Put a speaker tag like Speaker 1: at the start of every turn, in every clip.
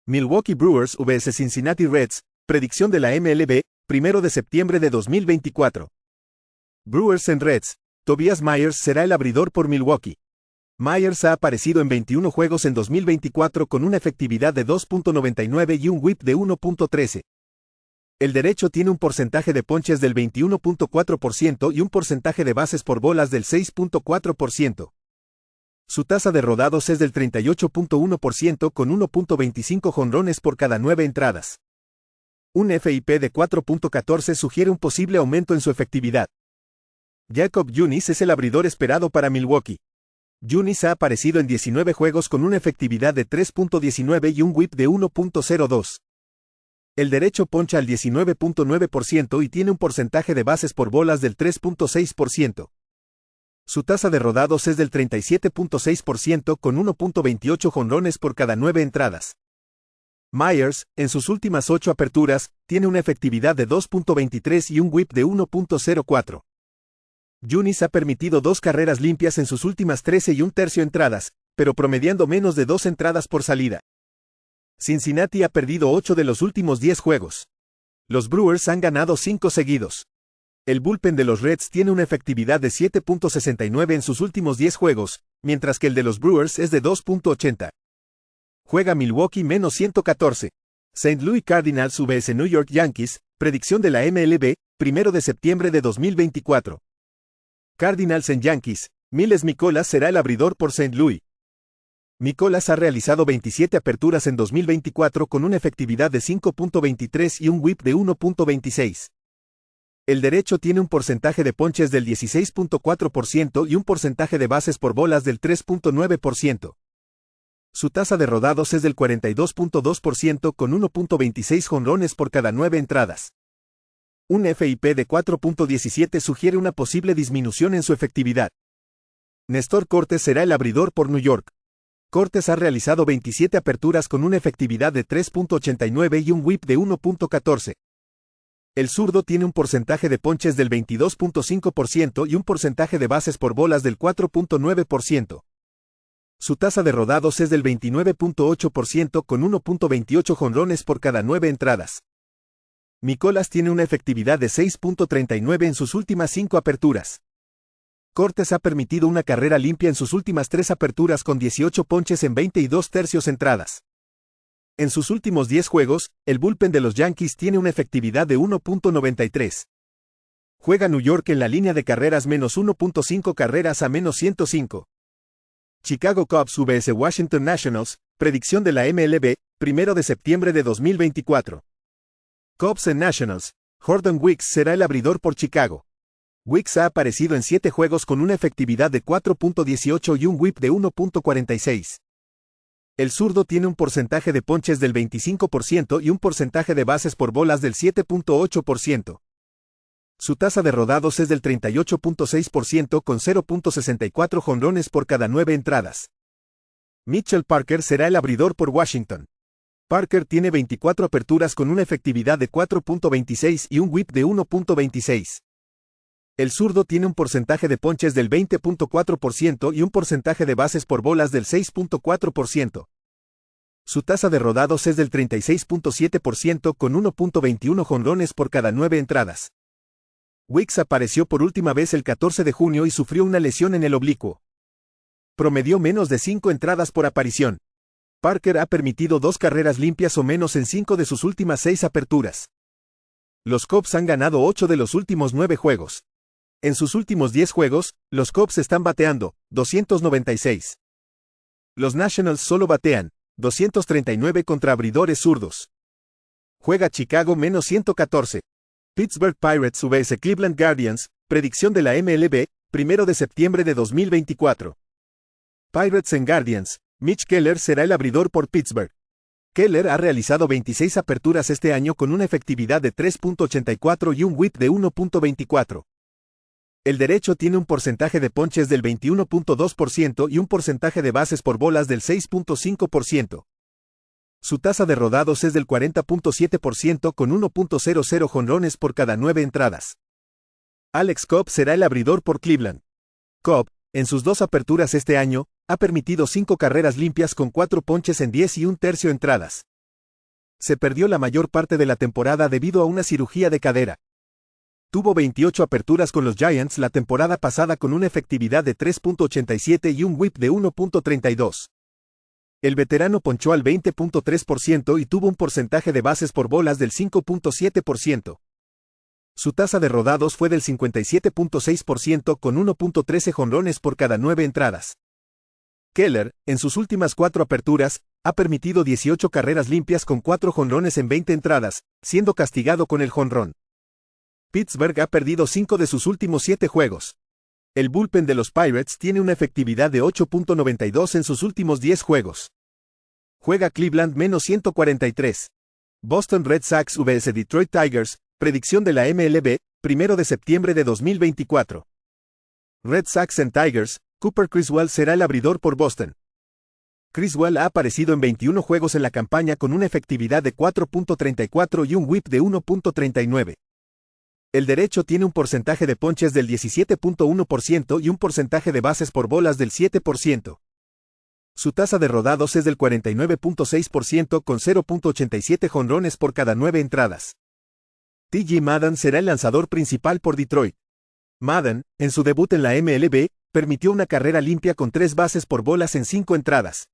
Speaker 1: Milwaukee Brewers vs Cincinnati Reds, predicción de la MLB, 1 de septiembre de 2024. Brewers en Reds, Tobias Myers será el abridor por Milwaukee. Myers ha aparecido en 21 juegos en 2024 con una efectividad de 2.99 y un whip de 1.13. El derecho tiene un porcentaje de ponches del 21.4% y un porcentaje de bases por bolas del 6.4%. Su tasa de rodados es del 38.1% con 1.25 jonrones por cada 9 entradas. Un FIP de 4.14 sugiere un posible aumento en su efectividad. Jacob Junis es el abridor esperado para Milwaukee. Junis ha aparecido en 19 juegos con una efectividad de 3.19 y un whip de 1.02. El derecho poncha al 19.9% y tiene un porcentaje de bases por bolas del 3.6%. Su tasa de rodados es del 37.6% con 1.28 jonrones por cada 9 entradas. Myers, en sus últimas 8 aperturas, tiene una efectividad de 2.23 y un whip de 1.04. Junis ha permitido 2 carreras limpias en sus últimas 13 1/3 entradas, pero promediando menos de 2 entradas por salida. Cincinnati ha perdido 8 de los últimos 10 juegos. Los Brewers han ganado 5 seguidos. El bullpen de los Reds tiene una efectividad de 7.69 en sus últimos 10 juegos, mientras que el de los Brewers es de 2.80. Juega Milwaukee -114. St. Louis Cardinals vs New York Yankees, predicción de la MLB, 1 de septiembre de 2024. Cardinals en Yankees, Miles Mikolas será el abridor por St. Louis. Mikolas ha realizado 27 aperturas en 2024 con una efectividad de 5.23 y un whip de 1.26. El derecho tiene un porcentaje de ponches del 16.4% y un porcentaje de bases por bolas del 3.9%. Su tasa de rodados es del 42.2% con 1.26 jonrones por cada 9 entradas. Un FIP de 4.17 sugiere una posible disminución en su efectividad. Nestor Cortes será el abridor por New York. Cortes ha realizado 27 aperturas con una efectividad de 3.89 y un whip de 1.14. El zurdo tiene un porcentaje de ponches del 22.5% y un porcentaje de bases por bolas del 4.9%. Su tasa de rodados es del 29.8% con 1.28 jonrones por cada 9 entradas. Mikolas tiene una efectividad de 6.39 en sus últimas 5 aperturas. Cortes ha permitido una carrera limpia en sus últimas 3 aperturas con 18 ponches en 20 2/3 entradas. En sus últimos 10 juegos, el bullpen de los Yankees tiene una efectividad de 1.93. Juega New York en la línea de carreras -1.5 carreras a -105. Chicago Cubs vs Washington Nationals, predicción de la MLB, 1 de septiembre de 2024. Cubs en Nationals, Jordan Wicks será el abridor por Chicago. Wicks ha aparecido en 7 juegos con una efectividad de 4.18 y un whip de 1.46. El zurdo tiene un porcentaje de ponches del 25% y un porcentaje de bases por bolas del 7.8%. Su tasa de rodados es del 38.6% con 0.64 jonrones por cada 9 entradas. Mitchell Parker será el abridor por Washington. Parker tiene 24 aperturas con una efectividad de 4.26 y un whip de 1.26. El zurdo tiene un porcentaje de ponches del 20.4% y un porcentaje de bases por bolas del 6.4%. Su tasa de rodados es del 36.7% con 1.21 jonrones por cada 9 entradas. Wicks apareció por última vez el 14 de junio y sufrió una lesión en el oblicuo. Promedió menos de 5 entradas por aparición. Parker ha permitido 2 carreras limpias o menos en 5 de sus últimas 6 aperturas. Los Cubs han ganado 8 de los últimos 9 juegos. En sus últimos 10 juegos, los Cubs están bateando 296. Los Nationals solo batean 239 contra abridores zurdos. Juega Chicago -114. Pittsburgh Pirates vs Cleveland Guardians, predicción de la MLB, 1 de septiembre de 2024. Pirates en Guardians, Mitch Keller será el abridor por Pittsburgh. Keller ha realizado 26 aperturas este año con una efectividad de 3.84 y un whip de 1.24. El derecho tiene un porcentaje de ponches del 21.2% y un porcentaje de bases por bolas del 6.5%. Su tasa de rodados es del 40.7% con 1.00 jonrones por cada 9 entradas. Alex Cobb será el abridor por Cleveland. Cobb, en sus 2 aperturas este año, ha permitido 5 carreras limpias con 4 ponches en 10 1/3 entradas. Se perdió la mayor parte de la temporada debido a una cirugía de cadera. Tuvo 28 aperturas con los Giants la temporada pasada con una efectividad de 3.87 y un whip de 1.32. El veterano ponchó al 20.3% y tuvo un porcentaje de bases por bolas del 5.7%. Su tasa de rodados fue del 57.6% con 1.13 jonrones por cada 9 entradas. Keller, en sus últimas 4 aperturas, ha permitido 18 carreras limpias con 4 jonrones en 20 entradas, siendo castigado con el jonrón. Pittsburgh ha perdido 5 de sus últimos 7 juegos. El bullpen de los Pirates tiene una efectividad de 8.92 en sus últimos 10 juegos. Juega Cleveland -143. Boston Red Sox vs Detroit Tigers, predicción de la MLB, 1 de septiembre de 2024. Red Sox en Tigers, Cooper Criswell será el abridor por Boston. Criswell ha aparecido en 21 juegos en la campaña con una efectividad de 4.34 y un whip de 1.39. El derecho tiene un porcentaje de ponches del 17.1% y un porcentaje de bases por bolas del 7%. Su tasa de rodados es del 49.6% con 0.87 jonrones por cada 9 entradas. T.J. Maddon será el lanzador principal por Detroit. Maddon, en su debut en la MLB, permitió una carrera limpia con 3 bases por bolas en 5 entradas.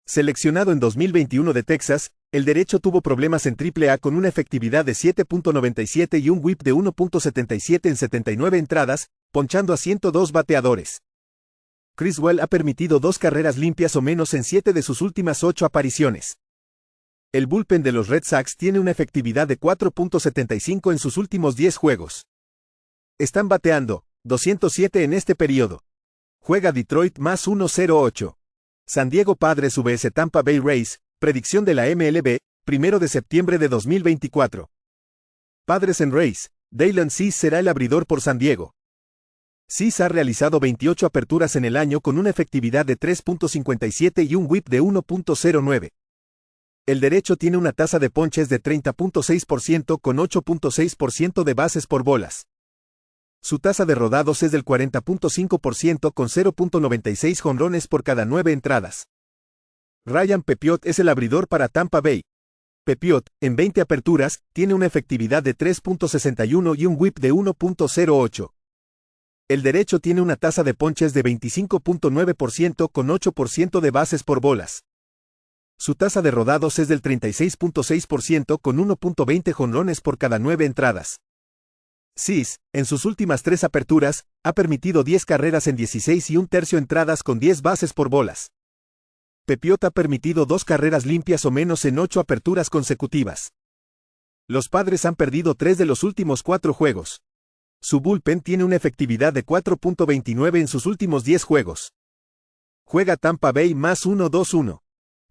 Speaker 1: Seleccionado en 2021 de Texas, el derecho tuvo problemas en AAA con una efectividad de 7.97 y un whip de 1.77 en 79 entradas, ponchando a 102 bateadores. Criswell ha permitido 2 carreras limpias o menos en 7 de sus últimas 8 apariciones. El bullpen de los Red Sox tiene una efectividad de 4.75 en sus últimos 10 juegos. Están bateando 207 en este periodo. Juega Detroit +108. San Diego Padres vs Tampa Bay Rays, predicción de la MLB, 1 de septiembre de 2024. Padres en Rays, Daylan Cease será el abridor por San Diego. Cease ha realizado 28 aperturas en el año con una efectividad de 3.57 y un whip de 1.09. El derecho tiene una tasa de ponches de 30.6% con 8.6% de bases por bolas. Su tasa de rodados es del 40.5% con 0.96 jonrones por cada 9 entradas. Ryan Pepiot es el abridor para Tampa Bay. Pepiot, en 20 aperturas, tiene una efectividad de 3.61 y un whip de 1.08. El derecho tiene una tasa de ponches de 25.9% con 8% de bases por bolas. Su tasa de rodados es del 36.6% con 1.20 jonrones por cada 9 entradas. Cease, en sus últimas 3 aperturas, ha permitido 10 carreras en 16 y un tercio entradas con 10 bases por bolas. Pepiot ha permitido 2 carreras limpias o menos en 8 aperturas consecutivas. Los Padres han perdido 3 de los últimos 4 juegos. Su bullpen tiene una efectividad de 4.29 en sus últimos 10 juegos. Juega Tampa Bay +121.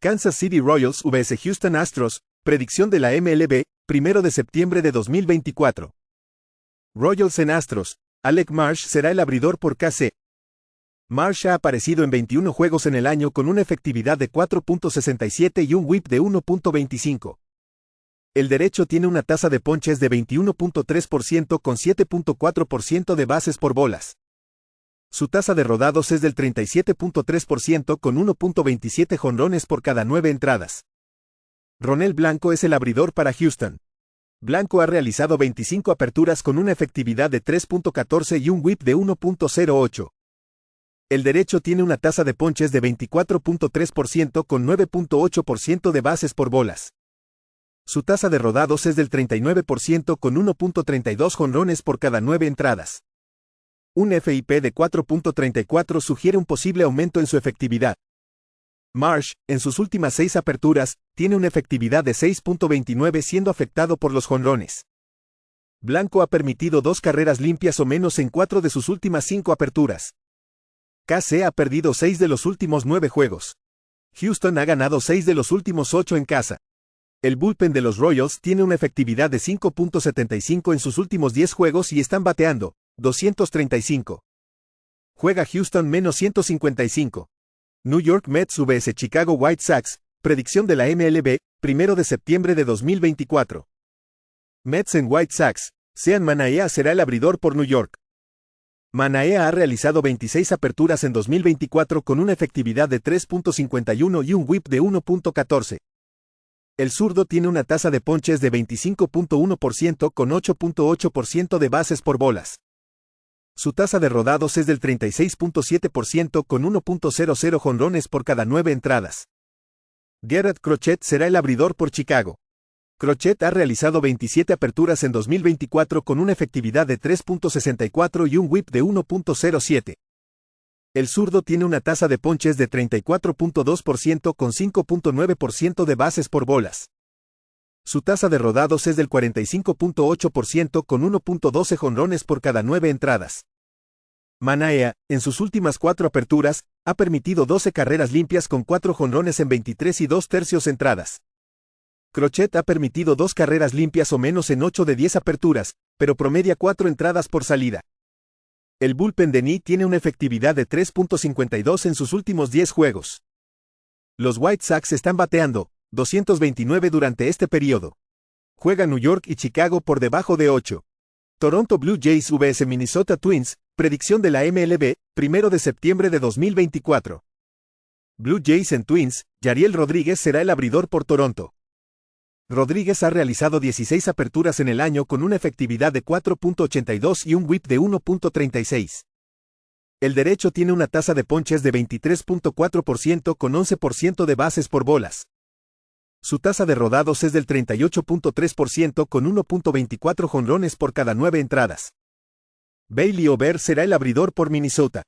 Speaker 1: Kansas City Royals vs Houston Astros, predicción de la MLB, 1 de septiembre de 2024. Royals en Astros, Alec Marsh será el abridor por KC. Marsh ha aparecido en 21 juegos en el año con una efectividad de 4.67 y un whip de 1.25. El derecho tiene una tasa de ponches de 21.3% con 7.4% de bases por bolas. Su tasa de rodados es del 37.3% con 1.27 jonrones por cada 9 entradas. Ronel Blanco es el abridor para Houston. Blanco ha realizado 25 aperturas con una efectividad de 3.14 y un whip de 1.08. El derecho tiene una tasa de ponches de 24.3% con 9.8% de bases por bolas. Su tasa de rodados es del 39% con 1.32 jonrones por cada 9 entradas. Un FIP de 4.34 sugiere un posible aumento en su efectividad. Marsh, en sus últimas 6 aperturas, tiene una efectividad de 6.29 siendo afectado por los jonrones. Blanco ha permitido 2 carreras limpias o menos en 4 de sus últimas 5 aperturas. KC ha perdido 6 de los últimos 9 juegos. Houston ha ganado 6 de los últimos 8 en casa. El bullpen de los Royals tiene una efectividad de 5.75 en sus últimos 10 juegos y están bateando 235. Juega Houston -155. New York Mets vs Chicago White Sox, predicción de la MLB, 1 de septiembre de 2024. Mets en White Sox, Sean Manaea será el abridor por New York. Manaea ha realizado 26 aperturas en 2024 con una efectividad de 3.51 y un whip de 1.14. El zurdo tiene una tasa de ponches de 25.1% con 8.8% de bases por bolas. Su tasa de rodados es del 36.7% con 1.00 jonrones por cada 9 entradas. Garrett Crochet será el abridor por Chicago. Crochet ha realizado 27 aperturas en 2024 con una efectividad de 3.64 y un whip de 1.07. El zurdo tiene una tasa de ponches de 34.2% con 5.9% de bases por bolas. Su tasa de rodados es del 45.8% con 1.12 jonrones por cada 9 entradas. Manaea, en sus últimas 4 aperturas, ha permitido 12 carreras limpias con 4 jonrones en 23 y 2/3 entradas. Crochet ha permitido 2 carreras limpias o menos en 8 de 10 aperturas, pero promedia 4 entradas por salida. El bullpen de Knee tiene una efectividad de 3.52 en sus últimos 10 juegos. Los White Sox están bateando 229 durante este periodo. Juega New York y Chicago por debajo de 8. Toronto Blue Jays vs Minnesota Twins, predicción de la MLB, 1 de septiembre de 2024. Blue Jays en Twins, Yariel Rodríguez será el abridor por Toronto. Rodríguez ha realizado 16 aperturas en el año con una efectividad de 4.82 y un whip de 1.36. El derecho tiene una tasa de ponches de 23.4% con 11% de bases por bolas. Su tasa de rodados es del 38.3% con 1.24 jonrones por cada 9 entradas. Bailey Ober será el abridor por Minnesota.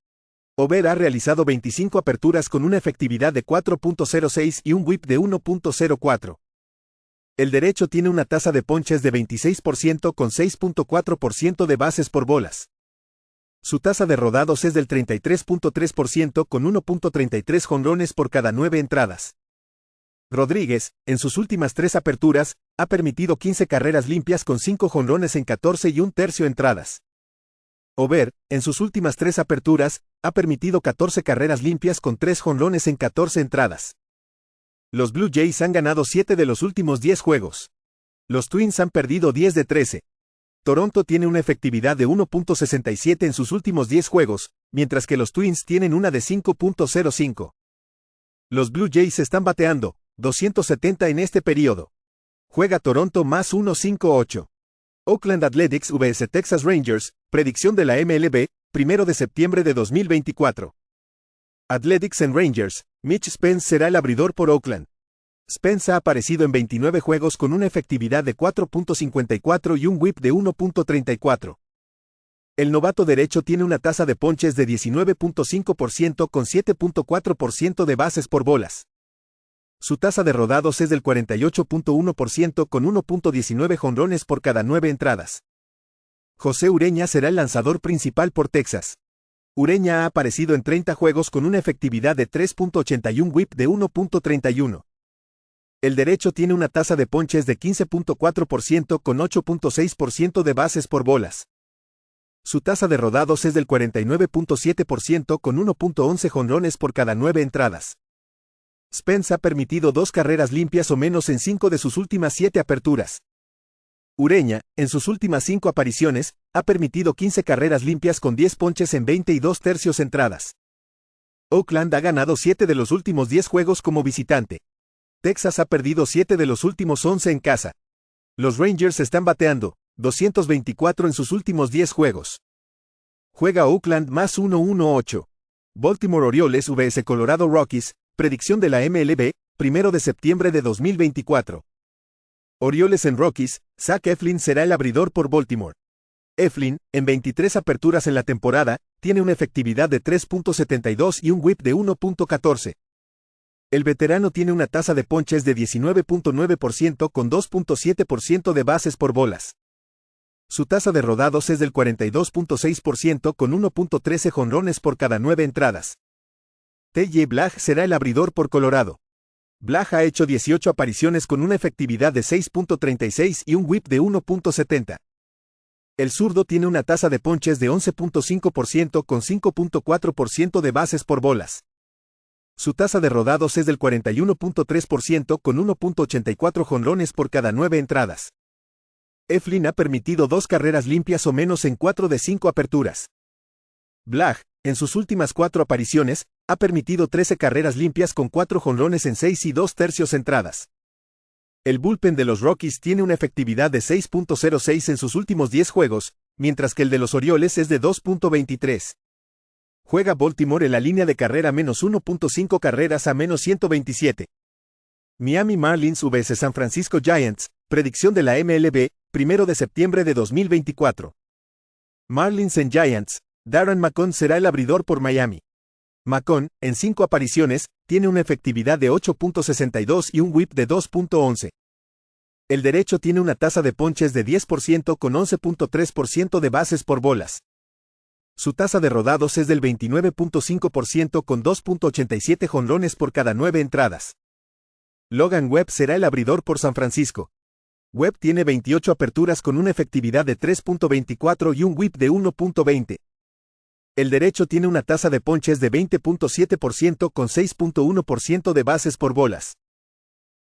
Speaker 1: Ober ha realizado 25 aperturas con una efectividad de 4.06 y un whip de 1.04. El derecho tiene una tasa de ponches de 26% con 6.4% de bases por bolas. Su tasa de rodados es del 33.3% con 1.33 jonrones por cada 9 entradas. Rodríguez, en sus últimas 3 aperturas, ha permitido 15 carreras limpias con 5 jonrones en 14 y 1/3 entradas. Ober, en sus últimas 3 aperturas, ha permitido 14 carreras limpias con 3 jonrones en 14 entradas. Los Blue Jays han ganado 7 de los últimos 10 juegos. Los Twins han perdido 10 de 13. Toronto tiene una efectividad de 1.67 en sus últimos 10 juegos, mientras que los Twins tienen una de 5.05. Los Blue Jays están bateando 270 en este periodo. Juega Toronto más 1.58. Oakland Athletics vs Texas Rangers, predicción de la MLB, 1 de septiembre de 2024. Athletics en Rangers, Mitch Spence será el abridor por Oakland. Spence ha aparecido en 29 juegos con una efectividad de 4.54 y un whip de 1.34. El novato derecho tiene una tasa de ponches de 19.5% con 7.4% de bases por bolas. Su tasa de rodados es del 48.1% con 1.19 jonrones por cada 9 entradas. José Ureña será el lanzador principal por Texas. Ureña ha aparecido en 30 juegos con una efectividad de 3.81 whip de 1.31. El derecho tiene una tasa de ponches de 15.4% con 8.6% de bases por bolas. Su tasa de rodados es del 49.7% con 1.11 jonrones por cada 9 entradas. Spence ha permitido 2 carreras limpias o menos en 5 de sus últimas 7 aperturas. Ureña, en sus últimas 5 apariciones, ha permitido 15 carreras limpias con 10 ponches en 20 y 2/3 entradas. Oakland ha ganado 7 de los últimos 10 juegos como visitante. Texas ha perdido 7 de los últimos 11 en casa. Los Rangers están bateando 224 en sus últimos 10 juegos. Juega Oakland más 1.18. Baltimore Orioles vs Colorado Rockies, predicción de la MLB, 1 de septiembre de 2024. Orioles en Rockies, Zach Eflin será el abridor por Baltimore. Eflin, en 23 aperturas en la temporada, tiene una efectividad de 3.72 y un whip de 1.14. El veterano tiene una tasa de ponches de 19.9% con 2.7% de bases por bolas. Su tasa de rodados es del 42.6% con 1.13 jonrones por cada 9 entradas. TJ Blach será el abridor por Colorado. Blach ha hecho 18 apariciones con una efectividad de 6.36 y un whip de 1.70. El zurdo tiene una tasa de ponches de 11.5% con 5.4% de bases por bolas. Su tasa de rodados es del 41.3% con 1.84 jonrones por cada 9 entradas. Eflin ha permitido 2 carreras limpias o menos en 4 de 5 aperturas. Blach, en sus últimas 4 apariciones, ha permitido 13 carreras limpias con 4 jonrones en 6 y 2/3 entradas. El bullpen de los Rockies tiene una efectividad de 6.06 en sus últimos 10 juegos, mientras que el de los Orioles es de 2.23. Juega Baltimore en la línea de carrera menos 1.5 carreras a menos 127. Miami Marlins vs San Francisco Giants, predicción de la MLB, 1 de septiembre de 2024. Marlins en Giants, Darren McCone será el abridor por Miami. McCone, en 5 apariciones, tiene una efectividad de 8.62 y un whip de 2.11. El derecho tiene una tasa de ponches de 10% con 11.3% de bases por bolas. Su tasa de rodados es del 29.5% con 2.87 jonrones por cada 9 entradas. Logan Webb será el abridor por San Francisco. Webb tiene 28 aperturas con una efectividad de 3.24 y un whip de 1.20. El derecho tiene una tasa de ponches de 20.7% con 6.1% de bases por bolas.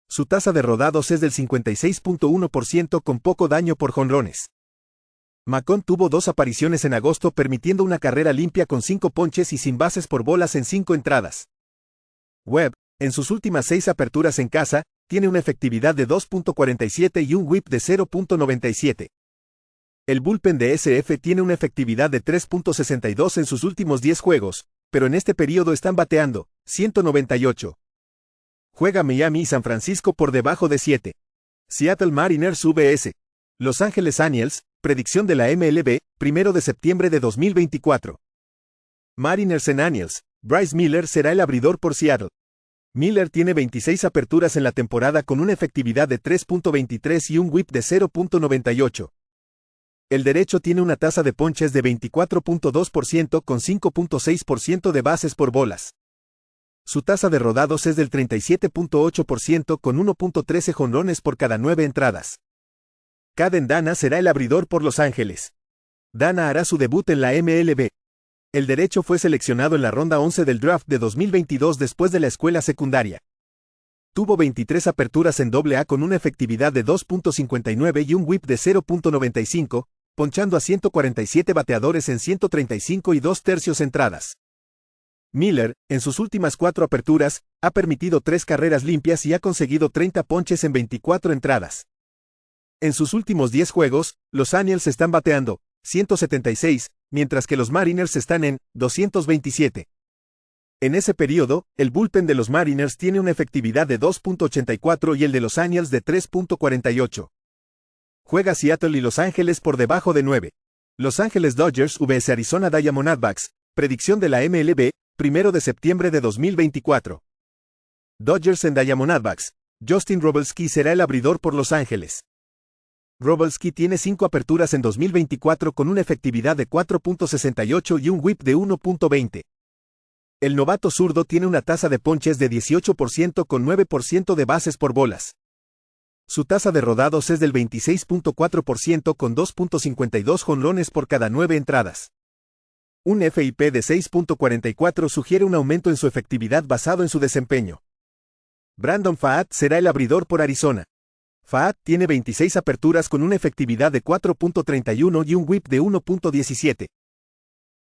Speaker 1: Su tasa de rodados es del 56.1% con poco daño por jonrones. McCone tuvo 2 apariciones en agosto permitiendo una carrera limpia con 5 ponches y sin bases por bolas en 5 entradas. Webb, en sus últimas 6 aperturas en casa, tiene una efectividad de 2.47 y un whip de 0.97. El bullpen de SF tiene una efectividad de 3.62 en sus últimos 10 juegos, pero en este periodo están bateando 198. Juega Miami y San Francisco por debajo de 7. Seattle Mariners vs Los Angeles Angels, predicción de la MLB, 1 de septiembre de 2024. Mariners en Angels, Bryce Miller será el abridor por Seattle. Miller tiene 26 aperturas en la temporada con una efectividad de 3.23 y un whip de 0.98. El derecho tiene una tasa de ponches de 24.2% con 5.6% de bases por bolas. Su tasa de rodados es del 37.8% con 1.13 jonrones por cada 9 entradas. Caden Dana será el abridor por Los Ángeles. Dana hará su debut en la MLB. El derecho fue seleccionado en la ronda 11 del draft de 2022 después de la escuela secundaria. Tuvo 23 aperturas en AA con una efectividad de 2.59 y un whip de 0.95, ponchando a 147 bateadores en 135 y 2/3 entradas. Miller, en sus últimas 4 aperturas, ha permitido 3 carreras limpias y ha conseguido 30 ponches en 24 entradas. En sus últimos 10 juegos, los Angels están bateando 176, mientras que los Mariners están en 227. En ese periodo, el bullpen de los Mariners tiene una efectividad de 2.84 y el de los Angels de 3.48. Juega Seattle y Los Ángeles por debajo de 9. Los Ángeles Dodgers vs Arizona Diamondbacks, predicción de la MLB, 1 de septiembre de 2024. Dodgers en Diamondbacks, Justin Robelski será el abridor por Los Ángeles. Robelski tiene 5 aperturas en 2024 con una efectividad de 4.68 y un whip de 1.20. El novato zurdo tiene una tasa de ponches de 18% con 9% de bases por bolas. Su tasa de rodados es del 26.4% con 2.52 jonrones por cada 9 entradas. Un FIP de 6.44 sugiere un aumento en su efectividad basado en su desempeño. Brandon Pfaadt será el abridor por Arizona. Pfaadt tiene 26 aperturas con una efectividad de 4.31 y un whip de 1.17.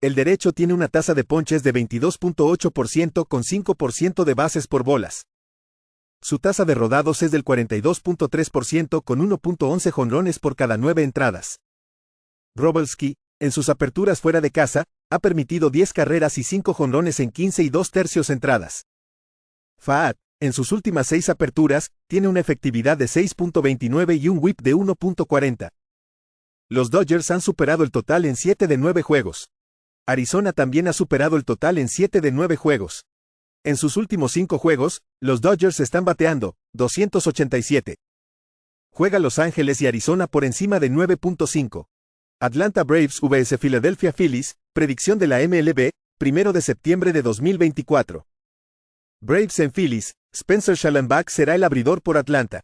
Speaker 1: El derecho tiene una tasa de ponches de 22.8% con 5% de bases por bolas. Su tasa de rodados es del 42.3% con 1.11 jonrones por cada 9 entradas. Robelski, en sus aperturas fuera de casa, ha permitido 10 carreras y 5 jonrones en 15 y 2/3 entradas. Pfaadt, en sus últimas 6 aperturas, tiene una efectividad de 6.29 y un whip de 1.40. Los Dodgers han superado el total en 7 de 9 juegos. Arizona también ha superado el total en 7 de 9 juegos. En sus últimos 5 juegos, los Dodgers están bateando 287. Juega Los Ángeles y Arizona por encima de 9.5. Atlanta Braves vs Philadelphia Phillies, predicción de la MLB, 1 de septiembre de 2024. Braves en Phillies, Spencer Schallenbach será el abridor por Atlanta.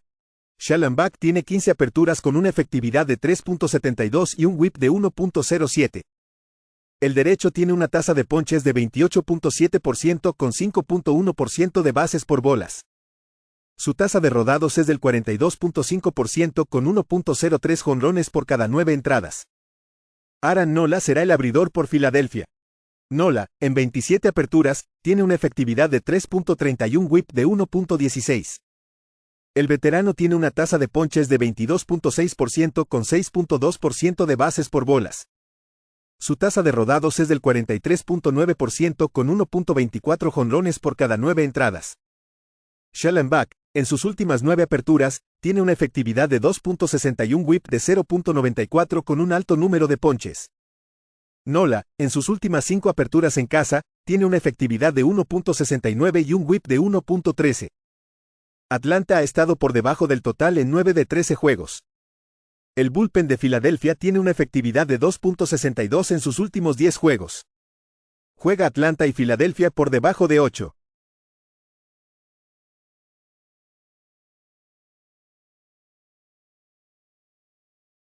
Speaker 1: Schallenbach tiene 15 aperturas con una efectividad de 3.72 y un whip de 1.07. El derecho tiene una tasa de ponches de 28.7% con 5.1% de bases por bolas. Su tasa de rodados es del 42.5% con 1.03 jonrones por cada 9 entradas. Aaron Nola será el abridor por Filadelfia. Nola, en 27 aperturas, tiene una efectividad de 3.31 whip de 1.16. El veterano tiene una tasa de ponches de 22.6% con 6.2% de bases por bolas. Su tasa de rodados es del 43.9% con 1.24 jonrones por cada 9 entradas. Schellenbach, en sus últimas 9 aperturas, tiene una efectividad de 2.61 whip de 0.94 con un alto número de ponches. Nola, en sus últimas 5 aperturas en casa, tiene una efectividad de 1.69 y un whip de 1.13. Atlanta ha estado por debajo del total en 9 de 13 juegos. El bullpen de Filadelfia tiene una efectividad de 2.62 en sus últimos 10 juegos. Juega Atlanta y Filadelfia por debajo de 8.